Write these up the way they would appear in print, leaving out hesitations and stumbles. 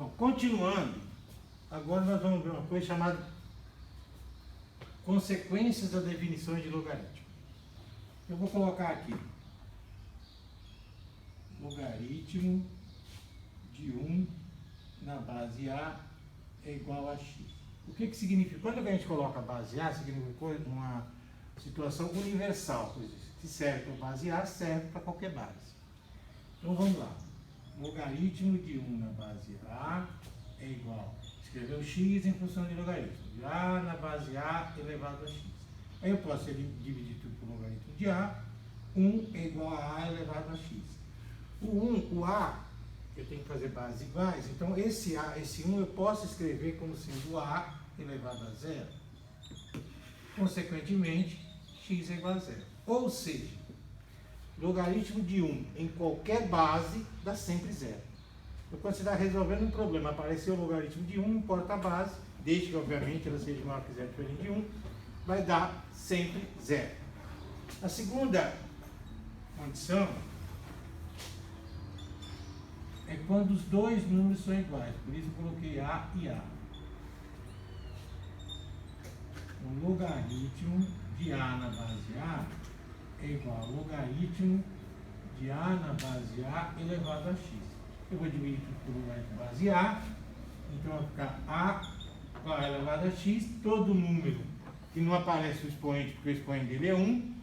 Bom, continuando, agora nós vamos ver uma coisa chamada consequências da definição de logaritmo. Eu vou colocar aqui logaritmo de 1 na base A é igual a x. O que significa? Quando a gente coloca a base A, significa uma situação universal, que serve para a base A, serve para qualquer base. Então vamos lá. Logaritmo de 1 na base A é igual. Escreveu x em função de logaritmo. De A na base A elevado a x. Aí eu posso dividir tudo por logaritmo de A. 1 é igual a A elevado a x. O A, eu tenho que fazer bases iguais. Então esse 1 eu posso escrever como sendo A elevado a zero. Consequentemente, x é igual a zero. Ou seja, logaritmo de 1 em qualquer base dá sempre zero. Então, quando você está resolvendo um problema, apareceu o logaritmo de 1, não importa a base, desde que, obviamente, ela seja maior que zero, diferente de 1, vai dar sempre zero. A segunda condição é quando os dois números são iguais. Por isso eu coloquei A e A. O logaritmo de A na base A é igual ao logaritmo de A na base A elevado a x. Eu vou dividir tudo por logaritmo base A, então vai ficar A elevado a x, todo número que não aparece o expoente, porque o expoente dele é 1,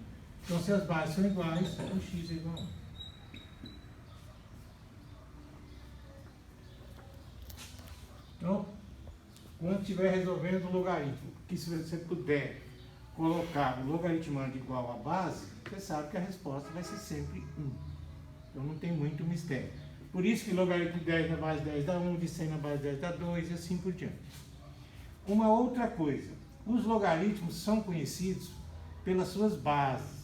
então se as bases são iguais, o x é igual a 1. Então, quando estiver resolvendo o logaritmo, que se você puder colocar o logaritmando igual à base, você sabe que a resposta vai ser sempre 1. Então não tem muito mistério. Por isso que logaritmo de 10 na base 10 dá 1, de 100 na base 10 dá 2 e assim por diante. Uma outra coisa, os logaritmos são conhecidos pelas suas bases.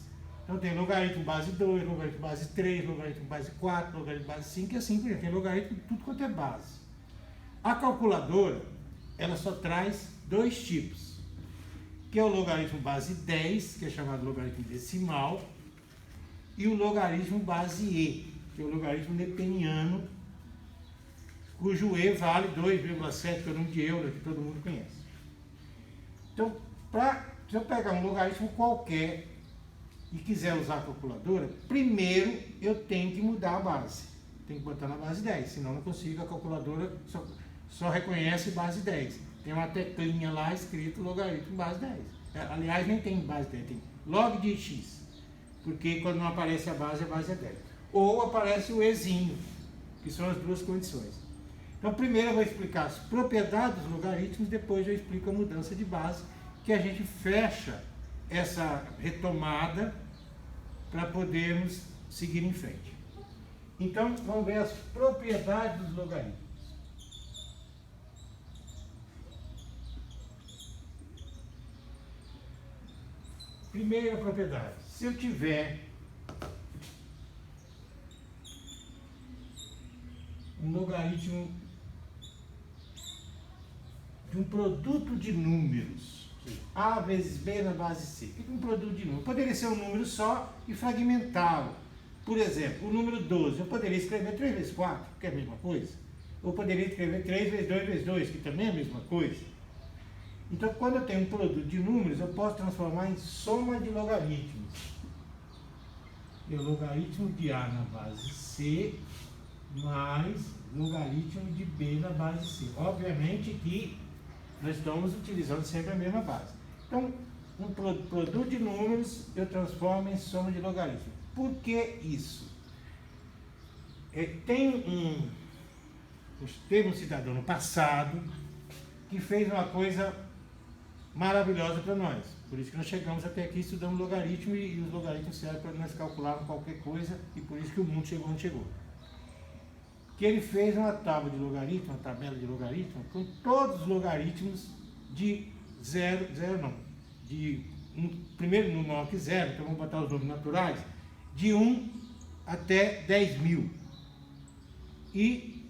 Então tem logaritmo base 2, logaritmo base 3, logaritmo base 4, logaritmo base 5 e assim por diante. Tem logaritmo de tudo quanto é base. A calculadora, ela só traz dois tipos, que é o logaritmo base 10, que é chamado logaritmo decimal, e o logaritmo base E, que é o logaritmo neptuniano, cujo E vale 2,7, que é o número de Euler, que todo mundo conhece. Então, se eu pegar um logaritmo qualquer e quiser usar a calculadora, primeiro eu tenho que mudar a base. Tenho que botar na base 10, senão não consigo, a calculadora só reconhece base 10. Tem uma teclinha lá escrito logaritmo base 10. Aliás, nem tem base 10, tem log de x. Porque quando não aparece a base é 10. Ou aparece o ezinho, que são as duas condições. Então, primeiro eu vou explicar as propriedades dos logaritmos, depois eu explico a mudança de base, que a gente fecha essa retomada para podermos seguir em frente. Então, vamos ver as propriedades dos logaritmos. Primeira propriedade, se eu tiver um logaritmo de um produto de números, A vezes B na base C, o que é um produto de números? Poderia ser um número só e fragmentá-lo. Por exemplo, o número 12, eu poderia escrever 3 vezes 4, que é a mesma coisa. Ou poderia escrever 3 vezes 2 vezes 2, que também é a mesma coisa. Então, quando eu tenho um produto de números, eu posso transformar em soma de logaritmos. É o logaritmo de A na base C mais logaritmo de B na base C. Obviamente que nós estamos utilizando sempre a mesma base. Então, um produto de números eu transformo em soma de logaritmos. Por que isso? Teve um cidadão no passado que fez uma coisa maravilhosa para nós. Por isso que nós chegamos até aqui estudando logaritmo e os logaritmos servem para nós calcularmos qualquer coisa e por isso que o mundo chegou onde chegou. Que ele fez uma tábua de logaritmo, uma tabela de logaritmo, com todos os logaritmos de primeiro número maior que zero, então vamos botar os números naturais, de 1 até 10.000. E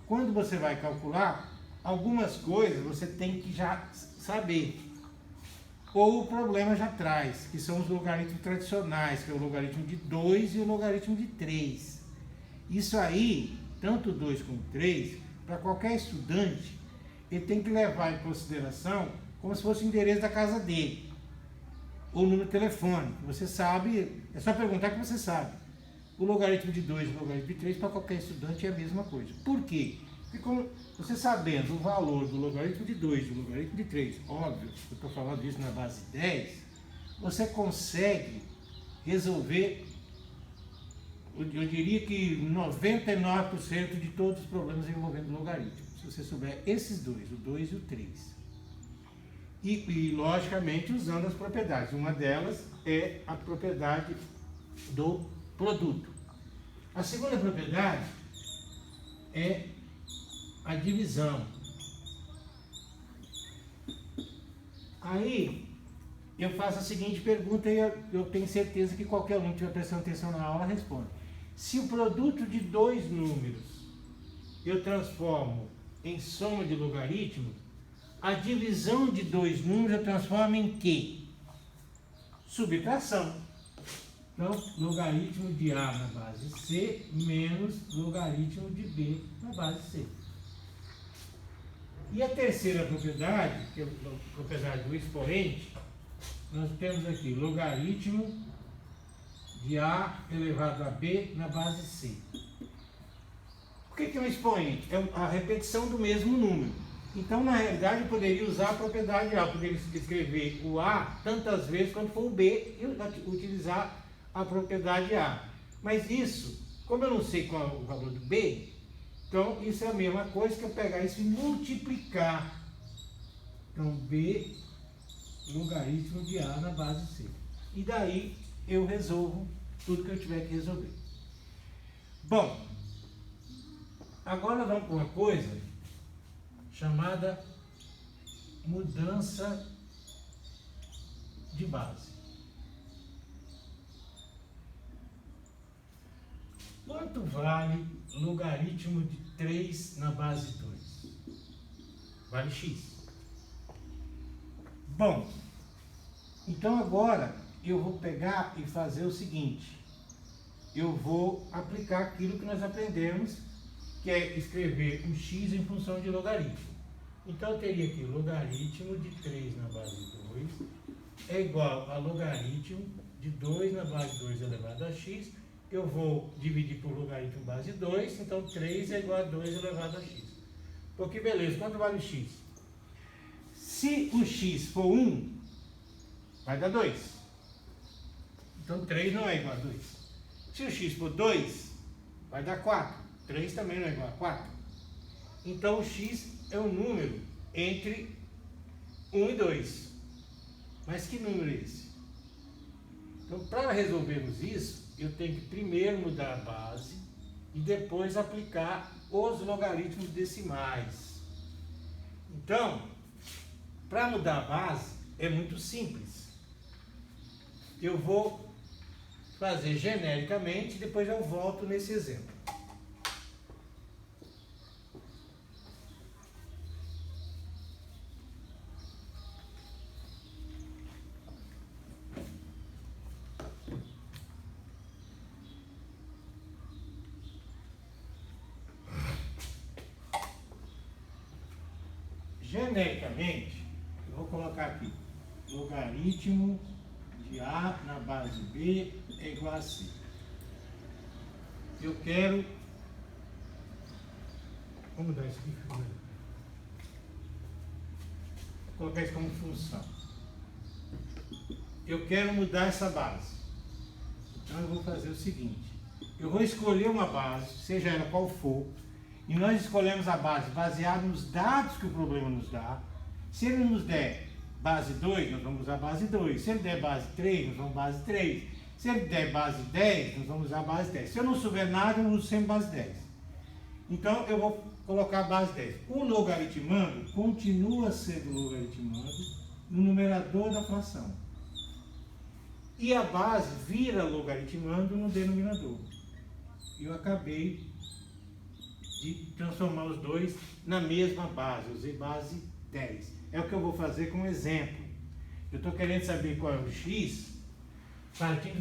quando você vai calcular, algumas coisas você tem que já saber. Ou o problema já traz, que são os logaritmos tradicionais, que é o logaritmo de 2 e o logaritmo de 3. Isso aí, tanto 2 como 3, para qualquer estudante, ele tem que levar em consideração como se fosse o endereço da casa dele, ou o número de telefone. Você sabe, é só perguntar que você sabe. O logaritmo de 2 e o logaritmo de 3 para qualquer estudante é a mesma coisa. Por quê? Porque como você sabendo o valor do logaritmo de 2 e do logaritmo de 3, óbvio, eu estou falando isso na base 10, você consegue resolver, eu diria que 99% de todos os problemas envolvendo logaritmo, se você souber esses dois, o 2 e o 3. E logicamente usando as propriedades. Uma delas é a propriedade do produto. A segunda propriedade é a divisão. Aí eu faço a seguinte pergunta e eu tenho certeza que qualquer um que estiver prestando atenção na aula responde. Se o produto de dois números eu transformo em soma de logaritmo, a divisão de dois números eu transformo em quê? Subtração. Então, logaritmo de A na base C menos logaritmo de B na base C. E a terceira propriedade, que é a propriedade do expoente, nós temos aqui logaritmo de A elevado a B na base C. O que é um expoente? É a repetição do mesmo número. Então, na realidade, eu poderia usar a propriedade A, eu poderia escrever o A tantas vezes quanto for o B e utilizar a propriedade A. Mas isso, como eu não sei qual é o valor do B, então isso é a mesma coisa que eu pegar isso e multiplicar. Então, B logaritmo de A na base C. E daí eu resolvo tudo que eu tiver que resolver. Bom, agora vamos para uma coisa chamada mudança de base. Quanto vale logaritmo de 3 na base 2? Vale x. Bom, então agora eu vou pegar e fazer o seguinte. Eu vou aplicar aquilo que nós aprendemos, que é escrever um x em função de logaritmo. Então eu teria aqui logaritmo de 3 na base 2 é igual a logaritmo de 2 na base 2 elevado a x. Eu vou dividir por logaritmo base 2, então 3 é igual a 2 elevado a x. Porque beleza, quanto vale o x? Se o x for 1, vai dar 2. Então 3 não é igual a 2. Se o x for 2, vai dar 4. 3 também não é igual a 4. Então o x é um número entre 1 e 2. Mas que número é esse? Então, para resolvermos isso, eu tenho que primeiro mudar a base e depois aplicar os logaritmos decimais. Então, para mudar a base é muito simples. Eu vou fazer genericamente e depois eu volto nesse exemplo. Genericamente, eu vou colocar aqui, logaritmo de A na base B é igual a C. Eu quero, vamos mudar isso aqui, vou colocar isso como função. Eu quero mudar essa base. Então eu vou fazer o seguinte, eu vou escolher uma base, seja ela qual for, e nós escolhemos a base baseada nos dados que o problema nos dá. Se ele nos der base 2, nós vamos usar base 2. Se ele der base 3, nós vamos base 3. Se ele der base 10, nós vamos usar base 10. Se eu não souber nada, eu uso sempre base 10. Então, eu vou colocar a base 10. O logaritmando continua sendo logaritmando no numerador da fração. E a base vira logaritmando no denominador. Eu acabei de transformar os dois na mesma base, eu usei base 10. É o que eu vou fazer com um exemplo. Eu estou querendo saber qual é o x, partindo